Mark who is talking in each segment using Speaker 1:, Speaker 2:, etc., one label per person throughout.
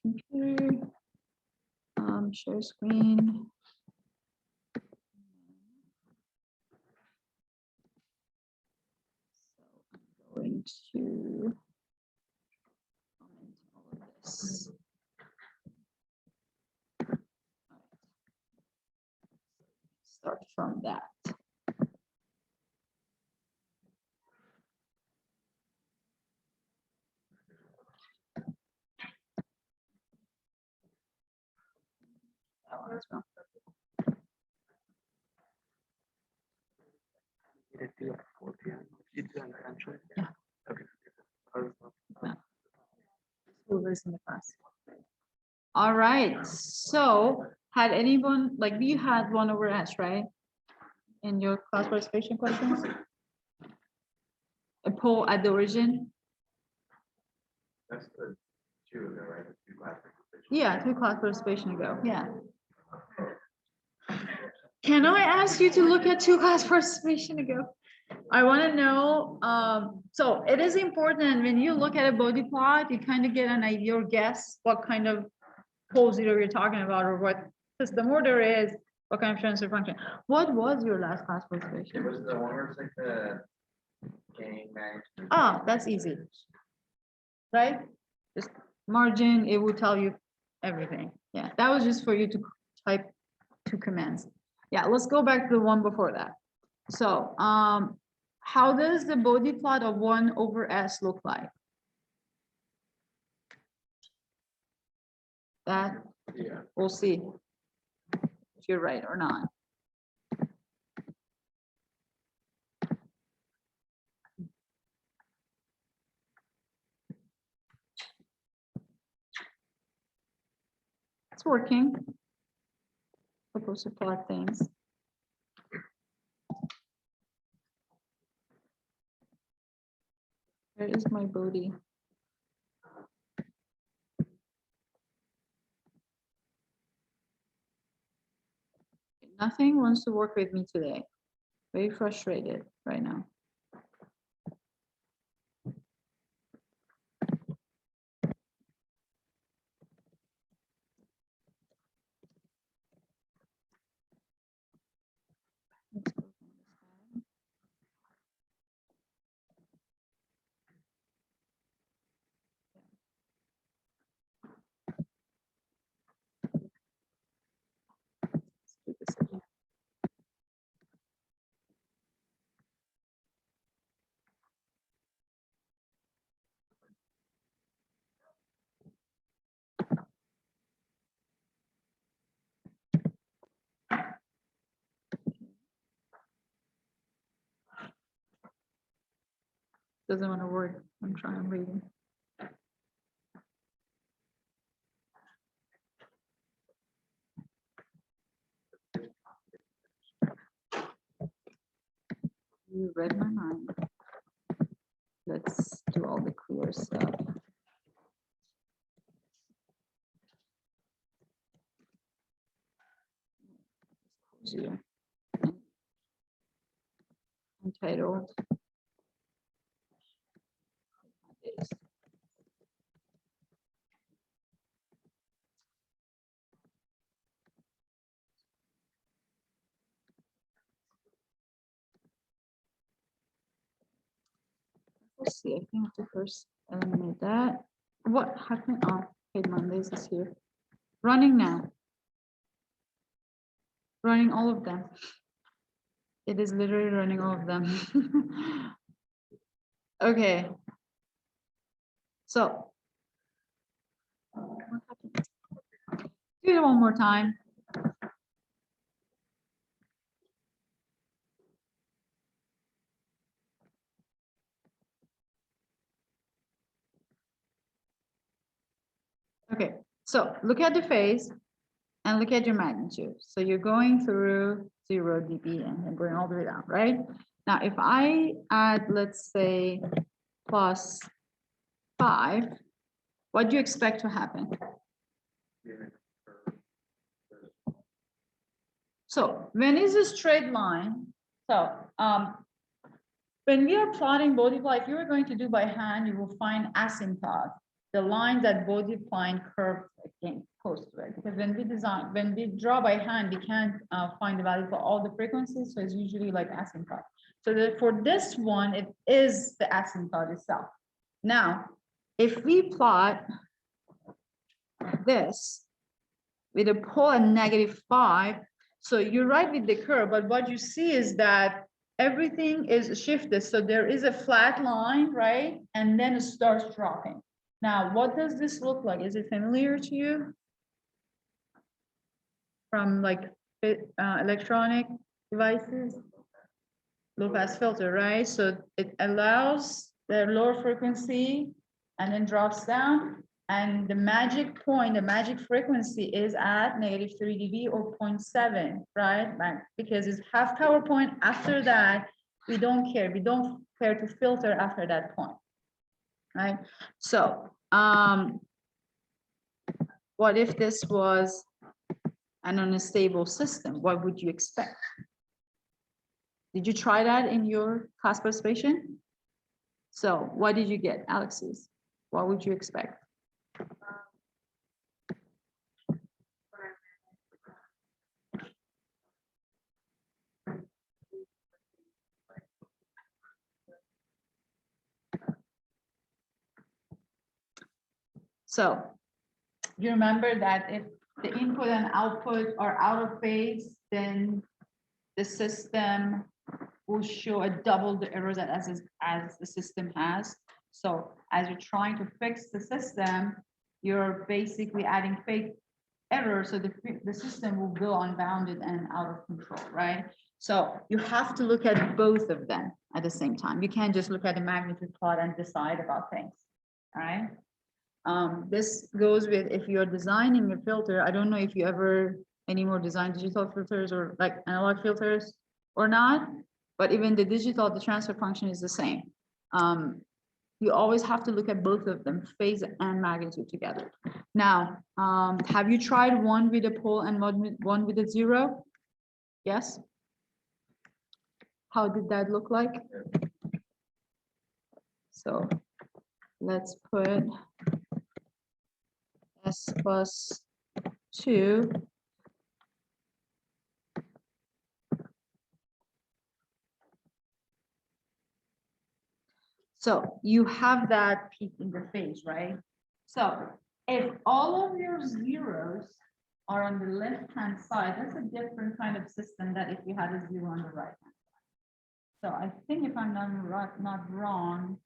Speaker 1: computer. Share screen. So I'm going to comment all of this. Start from that. That one as well. Yeah. Who was in the class? All right. So had anyone, like you had 1 over S, right? In your class participation questions? A poll at the origin?
Speaker 2: That's the 2 ago, right? 2 class participation.
Speaker 1: Yeah, 2 class participation ago. Yeah. Can I ask you to look at 2 class participation ago? I want to know, so it is important when you look at a body plot, you kind of get an idea or guess what kind of pole zero you're talking about or what system order is, what kind of transfer function. What was your last class
Speaker 2: It
Speaker 1: participation?
Speaker 2: was the one where it's like the gain management.
Speaker 1: Oh, that's easy. Right? Just margin, it will tell you everything. Yeah, that was just for you to type 2 commands. Yeah, let's go back to the one before that. So, how does the body plot of 1 over S look like? That
Speaker 2: Yeah.
Speaker 1: we'll see if you're right or not. It's working. Supposed to plot things. Where is my body? Nothing wants to work with me today. Very frustrated right now. Let's go from this side. Let's do this again. Doesn't want to work. I'm trying reading. You read my mind. Let's do all the clear stuff. Zero. Untitled. Let's see, I think I have to first eliminate that. What happened? Oh, paid Mondays is here. Running now. Running all of them. It is literally running all of them. Okay. So. What happened? Do it one more time. Okay, so look at the phase and look at your magnitude. So you're going through 0 dB and then going all the way down, right? Now, if I add, let's say, +5, what do you expect to happen? So when is a straight line? So when we are plotting body plot, if you were going to do by hand, you will find asymptote. the line that body plan curve again close to it. Because when we draw by hand, we can't find the value for all the frequencies, so it's usually like asymptote. So that for this one, it is the asymptote itself. Now, if we plot this with a pole at -5, so you're right with the curve, but what you see is that everything is shifted. So there is a flat line, right? And then it starts dropping. Now, what does this look like? Is it familiar to you? From like electronic devices? Low pass filter, right? So it allows the lower frequency and then drops down. And the magic point, the magic frequency is at -3 dB or 0.7, right? Because it's half power point. After that, we don't care. We don't care to filter after that point, right? So what if this was an unstable system? What would you expect? Did you try that in your class participation? So what did you get, Alexis? What would you expect? So you remember that if the input and output are out of phase, then the system will show a double the error that as the system has. So as you're trying to fix the system, you're basically adding fake error, so the system will go unbounded and out of control, right? So you have to look at both of them at the same time. You can't just look at the magnitude plot and decide about things, all right? This goes with if you're designing a filter. I don't know if you ever anymore design digital filters or like analog filters or not, but even the digital, the transfer function is the same. You always have to look at both of them, phase and magnitude together. Now, have you tried one with a pole and one with a zero? Yes? How did that look like? So let's put S plus 2. So you have that peak in the phase, right? So if all of your zeros are on the left-hand side, that's a different kind of system than if you had a zero on the right-hand side. So I think if I'm not wrong,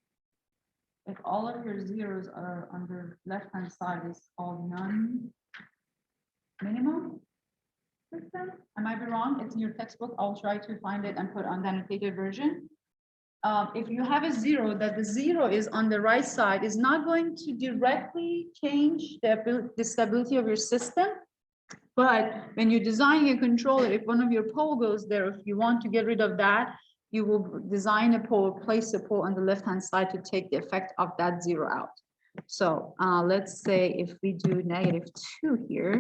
Speaker 1: if all of your zeros are on the left-hand side, it's called non-minimum system. I might be wrong. It's in your textbook. I'll try to find it and put on the annotated version. If you have a zero, that the zero is on the right side, is not going to directly change the stability of your system. But when you're designing a controller, if one of your pole goes there, if you want to get rid of that, you will design a pole, place a pole on the left-hand side to take the effect of that zero out. So let's say if we do -2 here.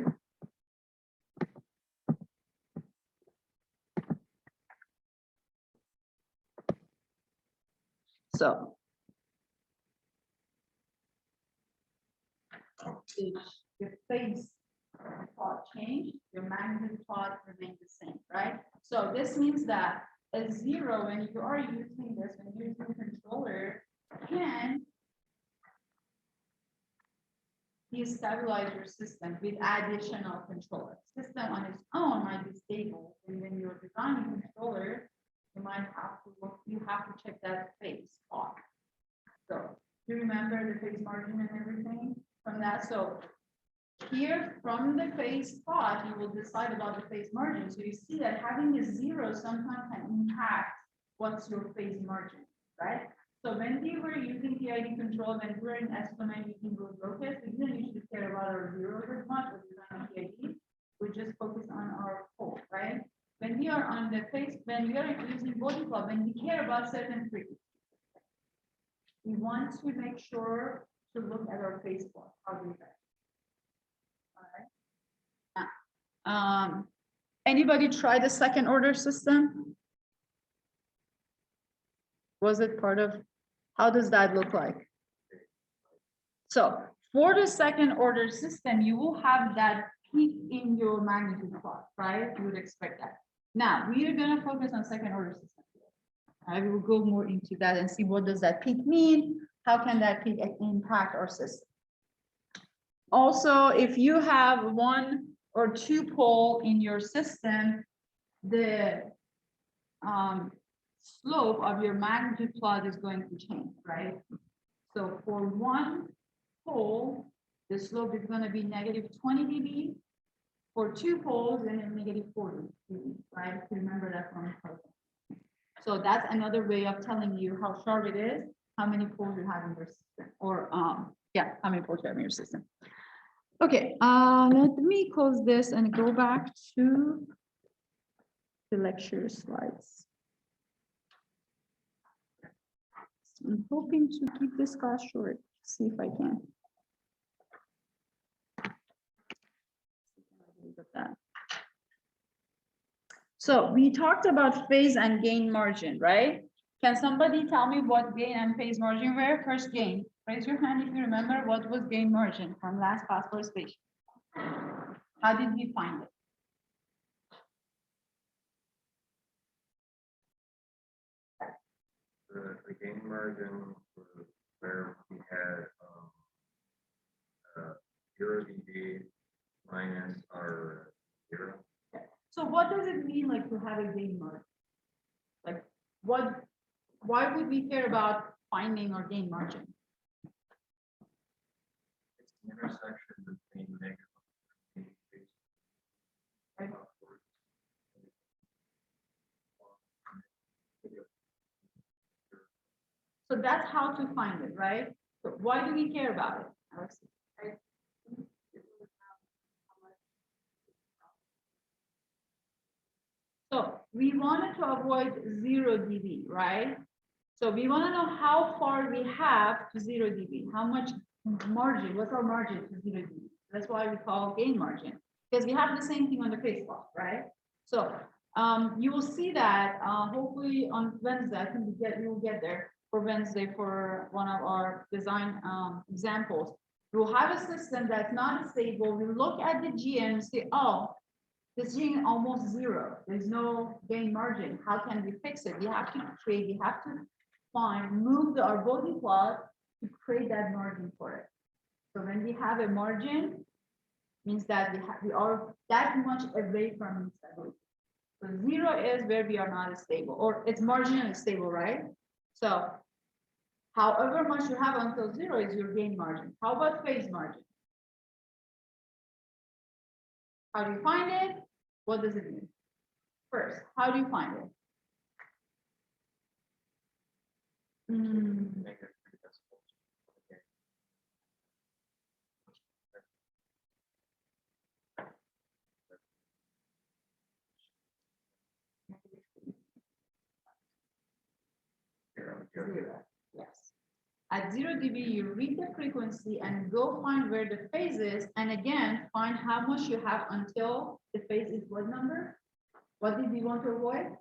Speaker 1: So if your phase plot changed, your magnitude plot remained the same, right? So this means that a zero, when you are using this, when you're using a controller, can destabilize your system with additional controller. System on its own might be stable, and when you're designing a controller, you might have to look, you have to check that phase plot. So do you remember the phase margin and everything from that? So here from the phase plot, you will decide about the phase margin. So you see that having a zero sometimes can impact what's your phase margin, right? So when we were using PID control, when we were in S-domain using those locus, we didn't usually care about our zeros as much as designing PID. We just focus on our pole, right? When we are on the phase, when we are using body plot, when we care about certain frequencies, we want to make sure to look at our phase plot. How do that? Anybody try the second order system? Was it part of, how does that look like? So For the second order system, you will have that peak in your magnitude plot, right? You would expect that. Now, we are gonna focus on second order system. I will go more into that and see what does that peak mean? How can that peak impact our system? Also, if you have one or two pole in your system, the slope of your magnitude plot is going to change, right? So for one pole, the slope is going to be negative 20 dB. For two poles, and then negative 40 dB, right? If you remember that from the program. So that's another way of telling you how sharp it is, how many poles you have in your system, or yeah, how many poles you have in your system. Okay, let me close this and go back to the lecture slides. I'm hoping to keep this class short, see if I can. So we talked about phase and gain margin, right? Can somebody tell me what gain and phase margin were? First gain. Raise your hand if you remember what was gain margin from last class for spatial. How did we find it?
Speaker 2: The gain margin was where we had 0 dB minus our 0.
Speaker 1: So what does it mean like to have a gain margin? Like why would we care about finding our gain margin?
Speaker 2: It's the intersection between negative and phase.
Speaker 1: Right. So that's how to find it, right? So why do we care about it, Alex? So we wanted to avoid 0 dB, right? So we want to know how far we have to 0 dB, how much margin, what's our margin to 0 dB? That's why we call gain margin, because we have the same thing on the phase plot, right? So you will see that hopefully on Wednesday, I think we will get there for Wednesday for one of our design examples. We'll have a system that's not stable. We look at the GM and say, oh, this is almost 0. There's no gain margin. How can we fix it? We have to move our body plot to create that margin for it. So when we have a margin, means that we are that much away from instability. So 0 is where we are not stable, or it's marginally stable, right? So however much you have until 0 is your gain margin. How about phase margin? How do you find it? What does it mean? First, how do you find it?
Speaker 2: Negative 3 decibels. Okay.
Speaker 1: Zero. Yes. At 0 dB, you read the frequency and go find where the phase is, and again, find how much you have until the phase is what number? What did we want to avoid?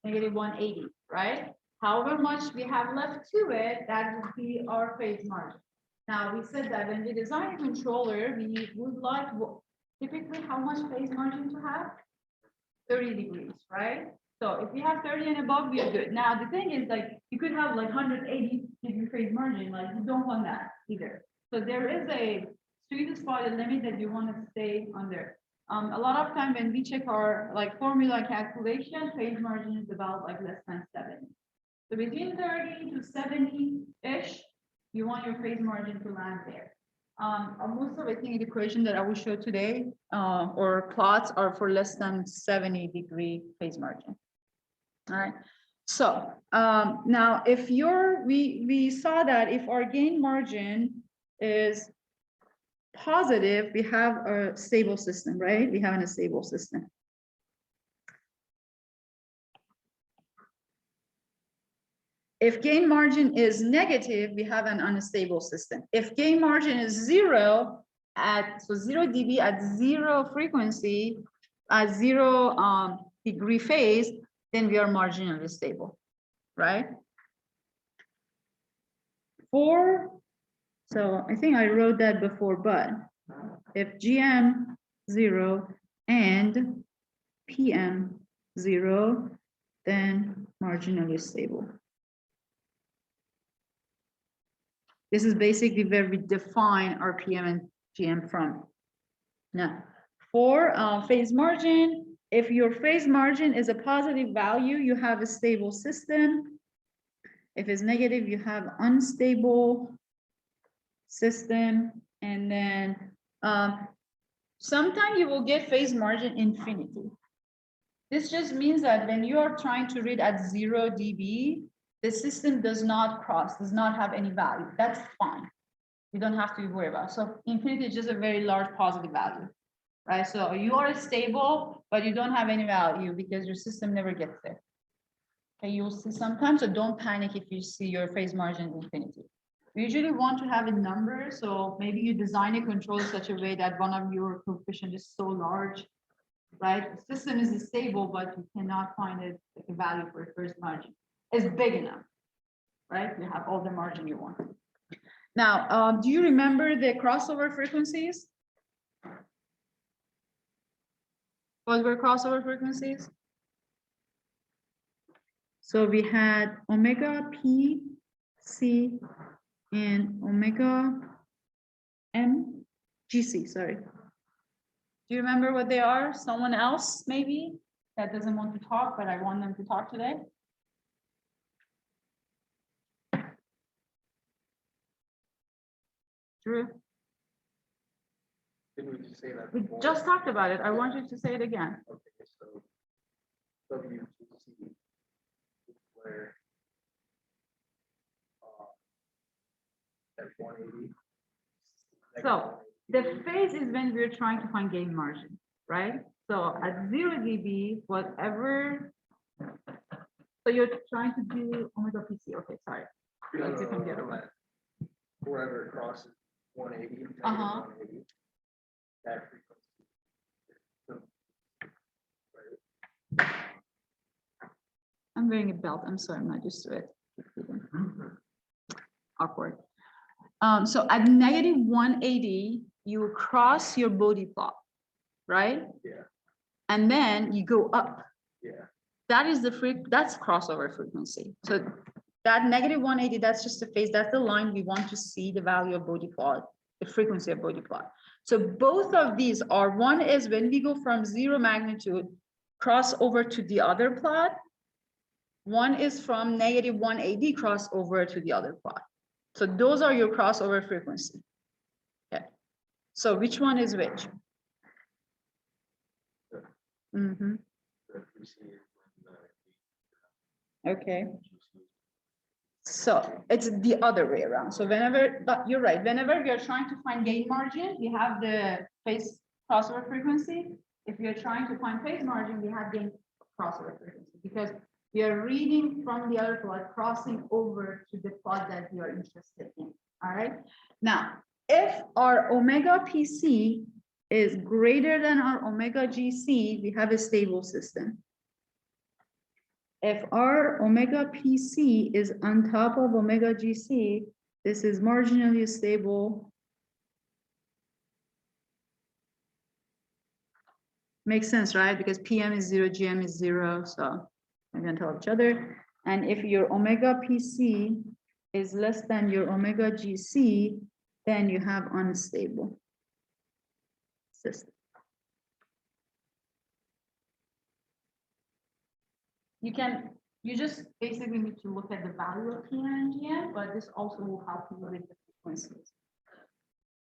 Speaker 1: Negative 180, right? However much we have left to it, that would be our phase margin. Now, we said that when we design a controller, we would like typically how much phase margin to have? 30 degrees, right? So if we have 30 and above, we are good. Now, the thing is, like, you could have like 180 degree phase margin, like you don't want that either. So there is a sweet spot, a limit that you want to stay under. A lot of time when we check our like formula calculation, phase margin is about like less than 70. So between 30 to 70-ish, you want your phase margin to land there. Most of I think the equation that I will show today or plots are for less than 70 degree phase margin. All right. So now if we saw that if our gain margin is positive, we have a stable system, right? We have a stable system. If gain margin is negative, we have an unstable system. If gain margin is 0 at 0 dB at 0 frequency, at 0 degree phase, then we are marginally stable, right? For So I think I wrote that before, but if GM 0 and PM 0, then marginally stable. This is basically where we define our PM and GM from. Now, for phase margin, if your phase margin is a positive value, you have a stable system. If it's negative, you have unstable system. And then sometimes you will get phase margin infinity. This just means that when you are trying to read at 0 dB, the system does not have any value. That's fine. You don't have to worry about it. So infinity is just a very large positive value, right? So you are stable, but you don't have any value because your system never gets there. Okay, you'll see sometimes, so don't panic if you see your phase margin infinity. We usually want to have a number, so maybe you design a control in such a way that one of your coefficient is so large, right? The system is stable, but you cannot find it like a value for a first margin. It's big enough, right? You have all the margin you want. Now, do you remember the crossover frequencies? What were crossover frequencies? So we had omega P, C, and omega M, GC, sorry. Do you remember what they are? Someone else maybe that doesn't want to talk, but I want them to talk today? Drew?
Speaker 2: Didn't we just say that
Speaker 1: We
Speaker 2: before?
Speaker 1: just talked about it. I want you to say it again.
Speaker 2: Okay, so WGC is where at 180.
Speaker 1: So the phase is when we're trying to find gain margin, right? So at 0 dB, whatever. So you're trying to do omega PC. Okay, sorry. Let's see if I can get away.
Speaker 2: Wherever it crosses 180,
Speaker 1: Uh-huh.
Speaker 2: 180, that frequency. So,
Speaker 1: I'm wearing a belt. I'm sorry, I'm not used to it. Awkward. So at negative 180, you cross your Bode plot, right?
Speaker 2: Yeah.
Speaker 1: And then you go up.
Speaker 2: Yeah.
Speaker 1: That is that's crossover frequency. So that negative 180, that's just the phase. That's the line we want to see the value of Bode plot, the frequency of Bode plot. So both of these are, one is when we go from 0 magnitude, cross over to the other plot. One is from negative 180 cross over to the other plot. So those are your crossover frequency. Okay. So which one is which? Mm-hmm. Okay. So it's the other way around. So whenever, but you're right, whenever we are trying to find gain margin, we have the phase crossover frequency. If we are trying to find phase margin, we have gain crossover frequency because we are reading from the other plot, crossing over to the plot that we are interested in. All right. Now, if our omega PC is greater than our omega GC, we have a stable system. If our omega PC is on top of omega GC, this is marginally stable. Makes sense, right? Because PM is 0, GM is 0, so we're going to tell each other. And if your omega PC is less than your omega GC, then you have unstable system. You just basically need to look at the value of PM and GM, but this also will help you with the frequencies.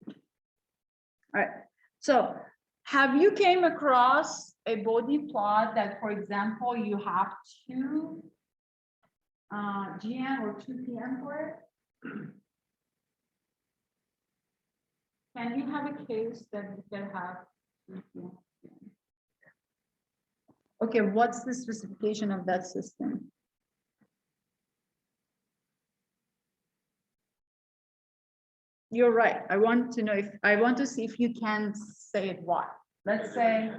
Speaker 1: All right, so have you came across a Bode plot that, for example, you have 2 GM or 2 PM for it? Can you have a case that you can have 2 PM? Okay, what's the specification of that system? You're right. I want to see if you can say it why. Let's say.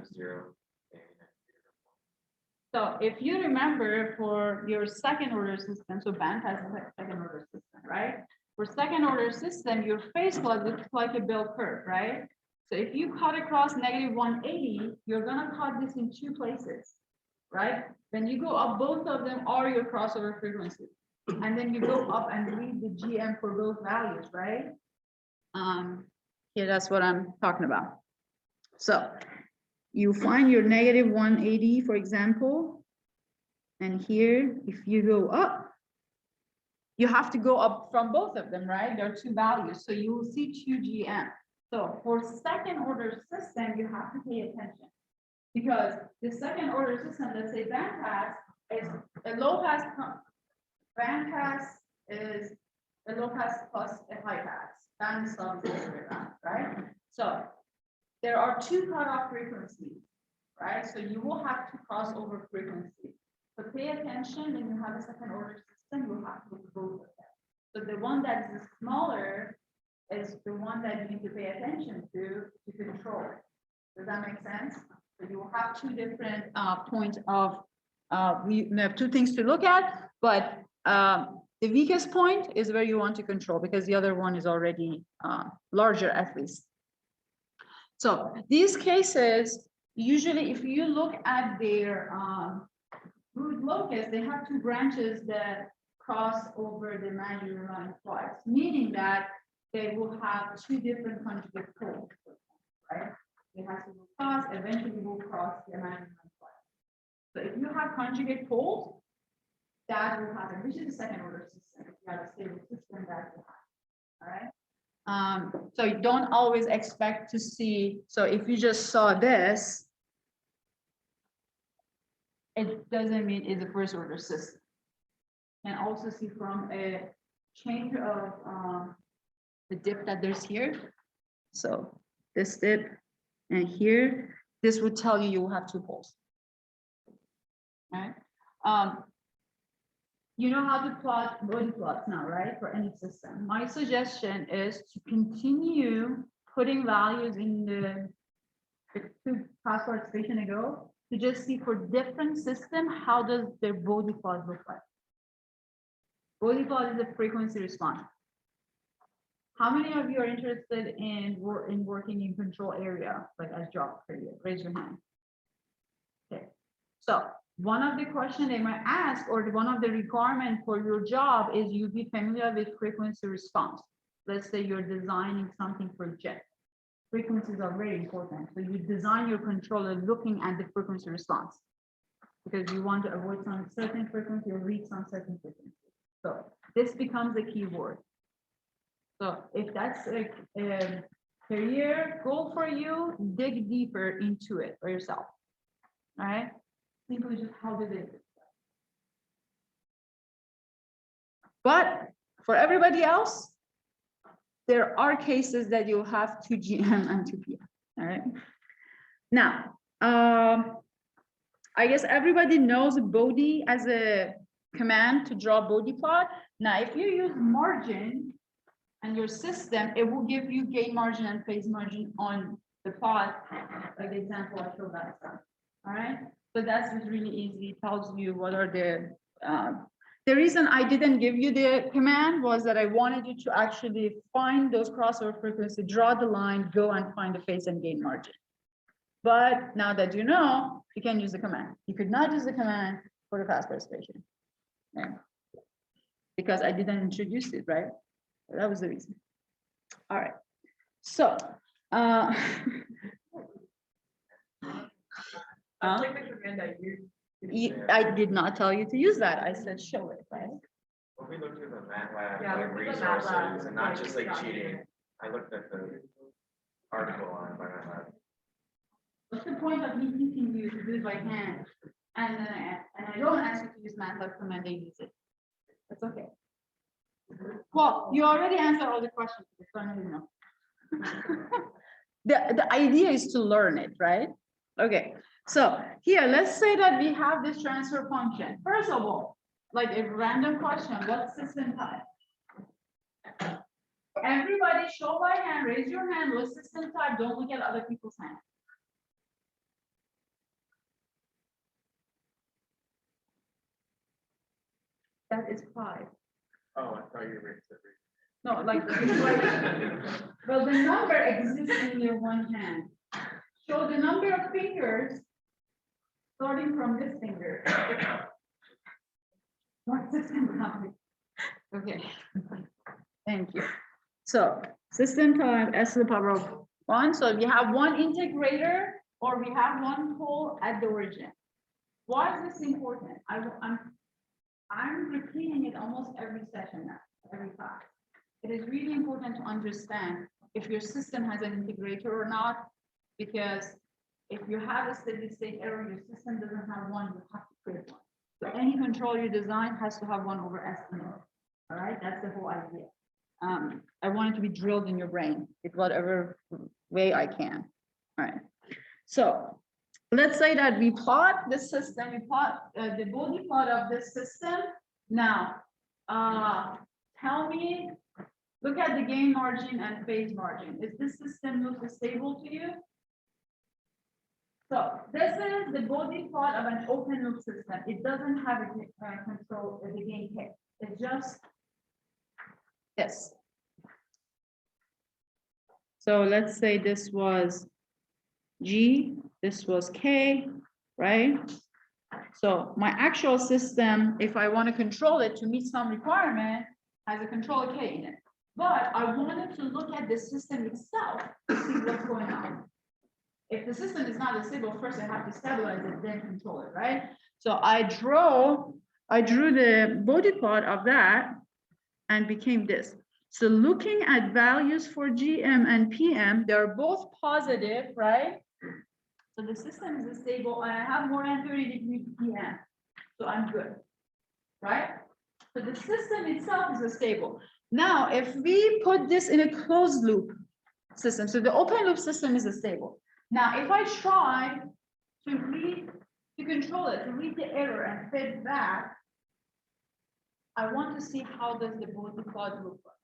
Speaker 1: So if you remember for your second order system, so band has a second order system, right? For second order system, your phase plot looks like a bell curve, right? So if you cut across negative 180, you're gonna cut this in two places, right? Then you go up, both of them are your crossover frequency. And then you go up and read the GM for both values, right? Yeah, that's what I'm talking about. So you find your negative 180, for example, and here, if you go up, you have to go up from both of them, right? There are two values, so you will see 2 GM. So for second order system, you have to pay attention because the second order system, let's say bandpass is a low pass, bandpass is a low pass plus a high pass. Band stop is the other way around, right? So there are two cutoff frequencies, right? So you will have to cross over frequency. So pay attention when you have a second order system, you have to look at both of them. So the one that is smaller is the one that you need to pay attention to control. Does that make sense? So you will have two different points of, we have two things to look at, but the weakest point is where you want to control because the other one is already larger at least. So these cases, usually if you look at their root locus, they have two branches that cross over the imaginary line twice, meaning that they will have two different conjugate poles, right? It has to go cross, eventually will cross the imaginary line twice. So if you have conjugate poles, that will happen, which is a second order system. If you have a stable system, that will happen, all right? So you don't always expect to see, so if you just saw this, it doesn't mean it's a first order system. And also see from a change of the dip that there's here. So this dip and here, this would tell you will have two poles. Right? You know how to plot body plots now, right? For any system. My suggestion is to continue putting values in the two password station ago to just see for different system, how does their body plot look like? Body plot is a frequency response. How many of you are interested in working in control area, like as job career? Raise your hand. Okay, so one of the questions they might ask, or one of the requirements for your job is you be familiar with frequency response. Let's say you're designing something for jet. Frequencies are very important. So you design your controller looking at the frequency response because you want to avoid some certain frequency or reach some certain frequency. So this becomes a key word. So if that's a career goal for you, dig deeper into it for yourself. All right. Simply just how did it? But for everybody else, there are cases that you have 2 GM and 2 PM. All right. Now, I guess everybody knows Bode as a command to draw Bode plot. Now, if you use margin and your system, it will give you gain margin and phase margin on the plot, like the example I showed that time. All right. So that's just really easy. It tells you what are the reason I didn't give you the command was that I wanted you to actually find those crossover frequency, draw the line, go and find the phase and gain margin. But now that you know, you can use the command. You could not use the command for the fast participation. Okay. Because I didn't introduce it, right? So that was the reason. All right. So I did not tell you to use that. I said show it, right?
Speaker 2: When we looked at the MATLAB
Speaker 3: Yeah,
Speaker 2: like
Speaker 3: look at the MATLAB,
Speaker 2: resources and not
Speaker 3: like,
Speaker 2: just like
Speaker 3: yeah.
Speaker 2: cheating, I looked at the article on it by MATLAB.
Speaker 1: What's the point of me teaching you to do it by hand? And I don't ask you to use MATLAB command, they use it. That's okay. Well, you already answered all the questions, so I don't even know. The idea is to learn it, right? Okay, so here, let's say that we have this transfer function. First of all, like a random question, what's system type? Everybody show by hand, raise your hand, what's system type? Don't look at other people's hands. That is 5.
Speaker 2: Oh, I thought you were.
Speaker 1: No, like, well, the number exists in your one hand. Show the number of fingers starting from this finger. What system topic? Okay, thank you. So system time S to the power of 1. So we have one integrator or we have one pole at the origin. Why is this important? I'm repeating it almost every session now, every class. It is really important to understand if your system has an integrator or not, because if you have a steady state error, your system doesn't have one, you have to create one. So any control you design has to have 1 over estimate. All right, that's the whole idea. I want it to be drilled in your brain in whatever way I can. All right. So let's say that we plot the system, we plot the body plot of this system. Now, tell me, look at the gain margin and phase margin. Is this system look stable to you? So this is the body plot of an open loop system. It doesn't have a control of the gain K. It's just this. So let's say this was G, this was K, right? So my actual system, if I want to control it to meet some requirement, has a control K in it. But I wanted to look at the system itself to see what's going on. If the system is not stable, first I have to stabilize it, then control it, right? So I drew the body plot of that and became this. So looking at values for GM and PM, they're both positive, right? So the system is stable and I have more than 30 degrees PM. So I'm good, right? So the system itself is stable. Now, if we put this in a closed loop system, so the open loop system is stable. Now, if I try to control it, to read the error and feed back, I want to see how does the body plot look like.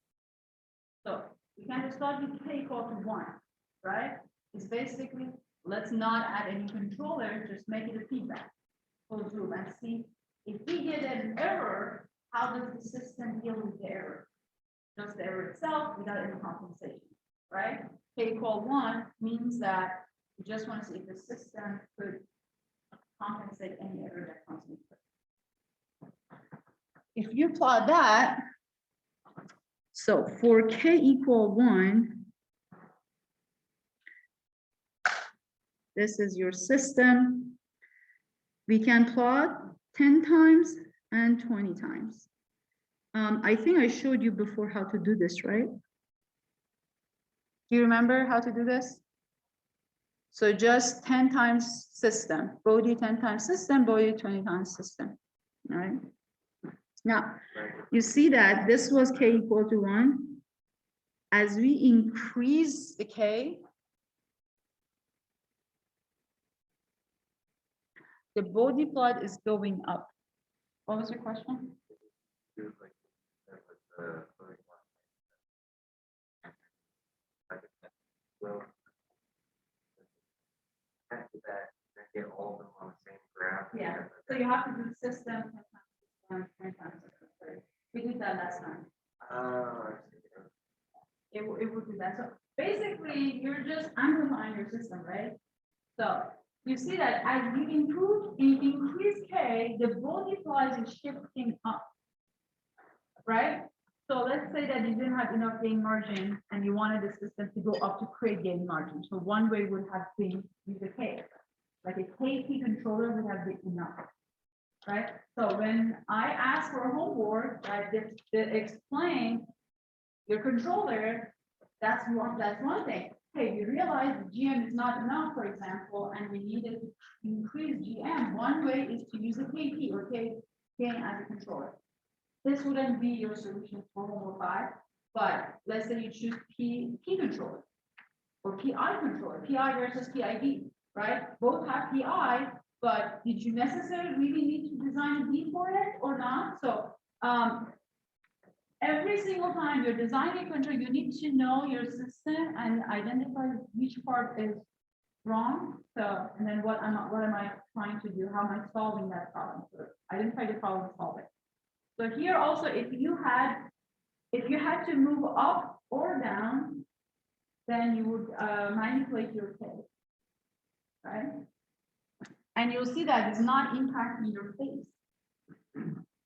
Speaker 1: So we can just start with K equal to 1, right? It's basically, let's not add any controller, just make it a feedback. Closed loop and see if we get an error, how does the system deal with the error? Just the error itself without any compensation, right? K equal 1 means that we just want to see if the system could compensate any error that comes into it. If you plot that, so for K equal 1, this is your system. We can plot 10 times and 20 times. I think I showed you before how to do this, right? Do you remember how to do this? So just 10 times system, body 10 times system, body 20 times system, all right? Now, you see that this was K equal to 1. As we increase the K, the body plot is going up. What was your question?
Speaker 2: Well, after that, I get all of them on the same graph.
Speaker 1: Yeah, so you have to do system 10 times, 10 times. We did that last time.
Speaker 2: I see.
Speaker 1: It would do that. So basically, you're just amplifying your system, right? So you see that as you increase K, the body plot is shifting up, right? So let's say that you didn't have enough gain margin and you wanted the system to go up to create gain margin. So one way would have been use a K, like a KP controller would have been enough, right? So when I ask for a homework that explain your controller, that's one thing. Hey, you realize GM is not enough, for example, and we needed to increase GM. One way is to use a KP or K as a controller. This wouldn't be your solution for homework 5, but let's say you choose P controller or PI controller, PI versus PID, right? Both have PI, but did you necessarily really need to design a D for it or not? So every single time you're designing a control, you need to know your system and identify which part is wrong. So, and then what am I trying to do? How am I solving that problem? So identify the problem, solve it. So here also, if you had If you had to move up or down, then you would manipulate your face, right? And you'll see that it's not impacting your face.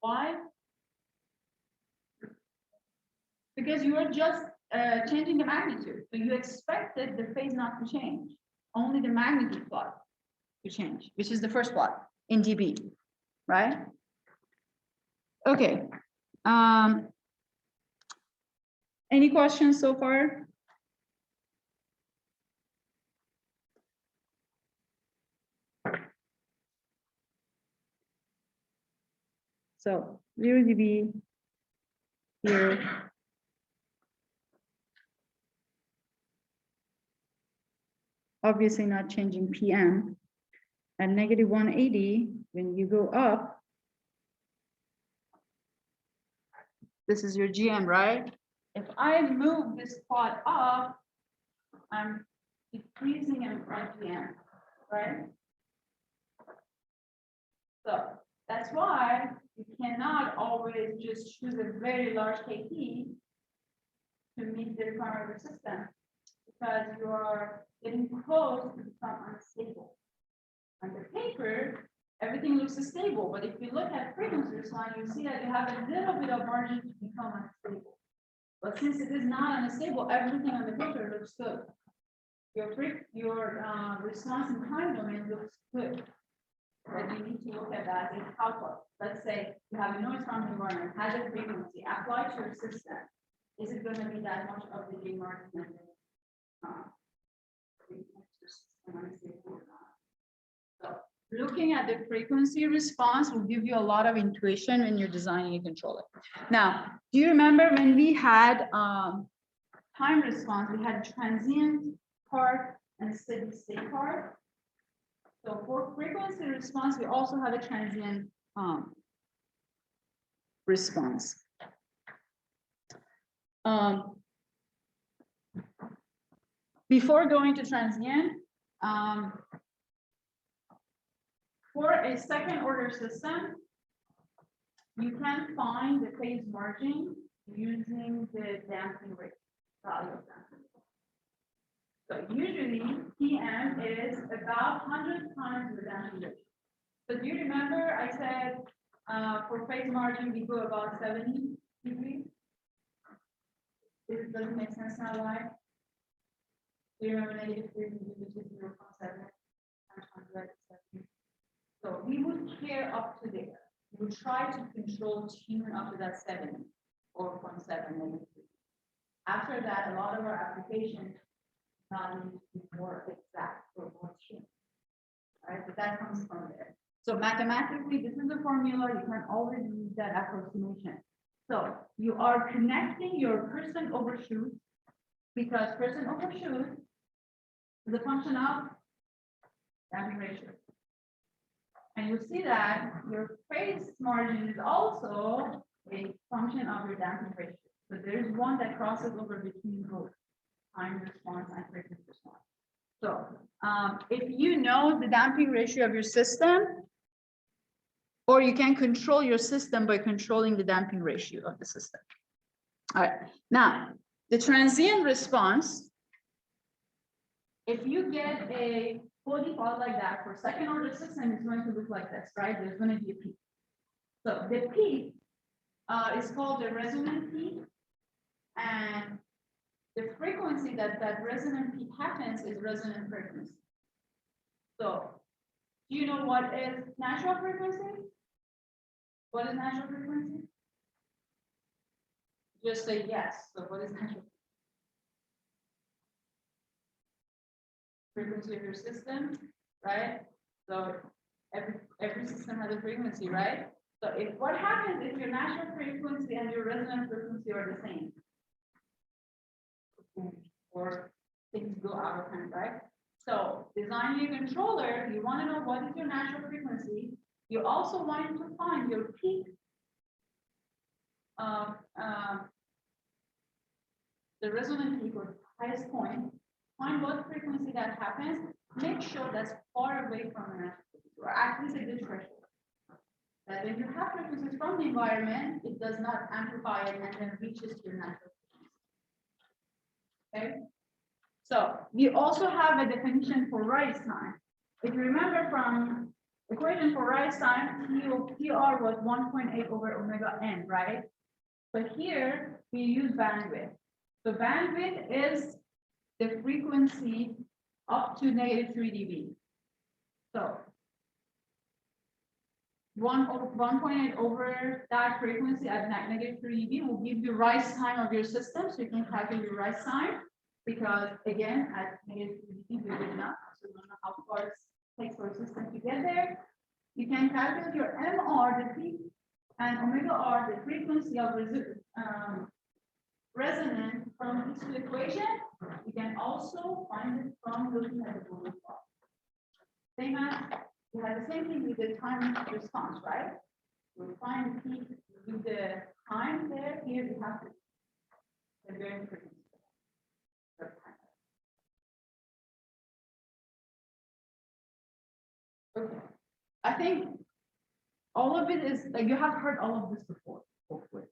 Speaker 1: Why? Because you are just changing the magnitude. So you expected the phase not to change, only the magnitude plot to change, which is the first plot in dB, right? Okay. Any questions so far? So 0 dB here. Obviously not changing PM. At negative 180, when you go up, this is your GM, right? If I move this plot up, I'm decreasing in GM, right? So that's why you cannot always just choose a very large KT to meet the requirement of the system, because you are getting close to become unstable. On the paper, everything looks stable, but if you look at frequency response, you see that you have a little bit of margin to become unstable. But since it is not unstable, everything on the paper looks good. Your response in time domain looks good. But you need to look at that in calculus. Let's say you have a noise from environment, has a frequency applied to your system. Is it going to be that much of the gain margin? So looking at the frequency response will give you a lot of intuition when you're designing a controller. Now, do you remember when we had time response, we had transient part and steady state part? So for frequency response, we also have a transient response. Before going to transient, for a second order system, you can find the phase margin using the damping rate value of damping. So usually PM is about 100 times the damping rate. So do you remember I said for phase margin we go about 70 degrees? This doesn't make sense now, why? Do you remember negative 3 degrees, which is 0.7 times 170? So we would care up to there. We would try to control tune up to that 70 or 0.7 negative. After that, a lot of our applications not need to be more exact or more tuned. All right, but that comes from there. So mathematically, this is the formula. You can always use that approximation. So you are connecting your percent overshoot, because percent overshoot is a function of damping ratio. And you see that your phase margin is also a function of your damping ratio. So there's one that crosses over between both time response and frequency response. So if you know the damping ratio of your system, or you can control your system by controlling the damping ratio of the system. All right, now the transient response, if you get a body plot like that for second order system, it's going to look like this, right? There's going to be a peak. So the peak is called the resonant peak, and the frequency that resonant peak happens is resonant frequency. So do you know what is natural frequency? What is natural frequency? Just say yes. So what is natural frequency of your system, right? So every system has a frequency, right? So if what happens if your natural frequency and your resonant frequency are the same, or things go out of hand, right? So designing a controller, you want to know what is your natural frequency. You also want to find your peak of the resonant peak or highest point. Find what frequency that happens. Make sure that's far away from the natural frequency, or at least a good threshold. that when you have frequencies from the environment, it does not amplify it and then reaches your natural frequency. Okay? So we also have a definition for rise time. If you remember from equation for rise time, PR was 1.8 over omega n, right? But here we use bandwidth. So bandwidth is the frequency up to -3 dB. So 1.8 over that frequency at -3 dB will give you rise time of your system. So you can calculate your rise time because again, at -3 dB, we did not. So we don't know how far it takes for a system to get there. You can calculate your MR, the peak, and omega R, the frequency of resonance from these two equations. You can also find it from looking at the Boole plot. Same as you have the same thing with the time response, right? We'll find the peak with the time there. Here we have the varying frequency. Okay. I think all of it is like you have heard all of this before, hopefully.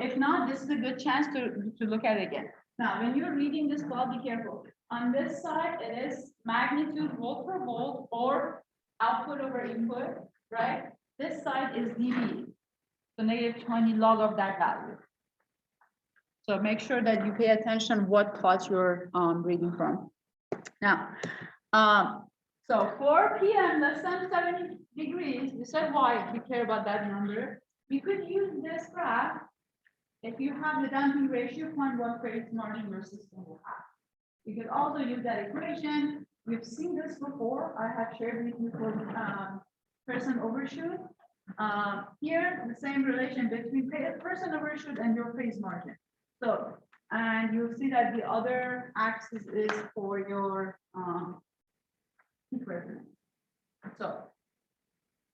Speaker 1: If not, this is a good chance to look at it again. Now, when you're reading this plot, be careful. On this side, it is magnitude volt per volt or output over input, right? This side is dB, so -20 log of that value. So make sure that you pay attention what plot you're reading from. Now, so for PM less than 70 degrees, we said why we care about that number. We could use this graph. If you have the damping ratio, find what phase margin your system will have. You could also use that equation. We've seen this before. I have shared with you for person overshoot. Here, the same relation between person overshoot and your phase margin. So, and you'll see that the other axis is for your peak resonance. So,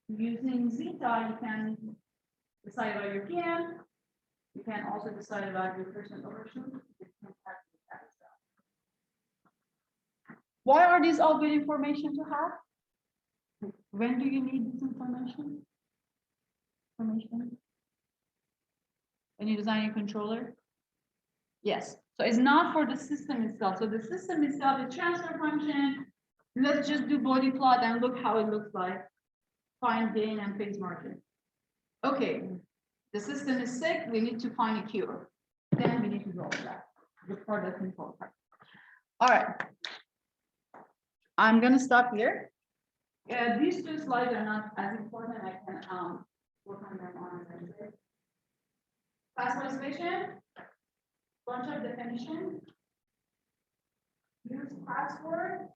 Speaker 1: using zeta, you can decide about your PM. You can also decide about your person overshoot. Why are these all good information to have? When do you need this information? When you design your controller? Yes. So it's not for the system itself. So the system itself, the transfer function, let's just do body plot and look how it looks like. Find gain and phase margin. Okay. The system is sick, we need to find a cure. Then we need to roll that before the control part. All right. I'm gonna stop here. These two slides are not as important. I can work on them on Wednesday. Class participation, bunch of definition. Use password.